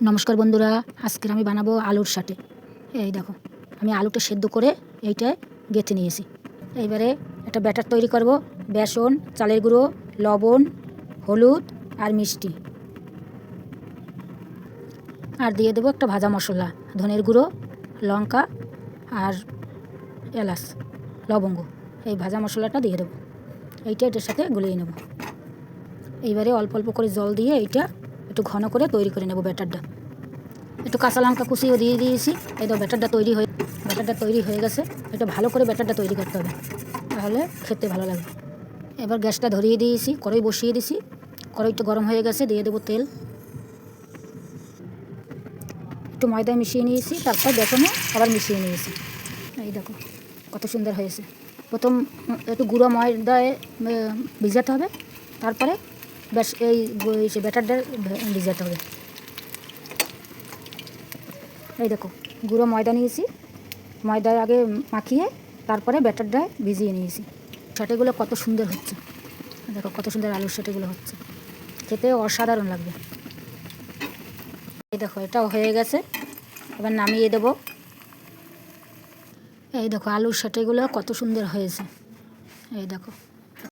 নমস্কার বন্ধুরা, আজকের আমি বানাবো আলুর সাটে। এই দেখো, আমি আলুটা সেদ্ধ করে এইটায় গেঁথে নিয়েছি। এইবারে একটা ব্যাটার তৈরি করব। বেসন, চালের গুঁড়ো, লবণ, হলুদ আর মিষ্টি, আর দিয়ে দেবো একটা ভাজা মশলা, ধনের গুঁড়ো, লঙ্কা আর এলাচ, লবঙ্গ। এই ভাজা মশলাটা দিয়ে দেবো। এইটা এটার সাথে গুলিয়ে নেব। এইবারে অল্প অল্প করে জল দিয়ে এইটা একটু ঘন করে তৈরি করে নেব ব্যাটারটা। একটু কাঁচা লঙ্কা কুচিও দিয়ে দিয়েছি। এই তো ব্যাটারটা তৈরি হয়ে গেছে। এটা ভালো করে ব্যাটারটা তৈরি করতে হবে, তাহলে খেতে ভালো লাগবে। এবার গ্যাসটা ধরিয়ে দিয়েছি, কড়াই বসিয়ে দিয়েছি। কড়াইটা গরম হয়ে গেছে, দিয়ে দেবো তেল। একটু ময়দা মিশিয়ে নিয়েছি, তারপর বেসনে আবার মিশিয়ে নিয়েছি। এই দেখো কত সুন্দর হয়েছে। প্রথম একটু গুঁড়ো ময়দায় ভিজাতে হবে, তারপরে এই ব্যাটারটা ভিজাতে হবে। এই দেখো, গুঁড়ো ময়দা নিয়েছি, ময়দা আগে মাখিয়ে তারপরে ব্যাটারটায় ভিজিয়ে নিয়েছি। সাটেগুলো কত সুন্দর হচ্ছে, দেখো কত সুন্দর আলুর সাটেগুলো হচ্ছে, খেতে অসাধারণ লাগবে। এই দেখো এটাও হয়ে গেছে, এবার নামিয়ে দেবো। এই দেখো আলুর সাটেগুলো কত সুন্দর হয়েছে, এই দেখো।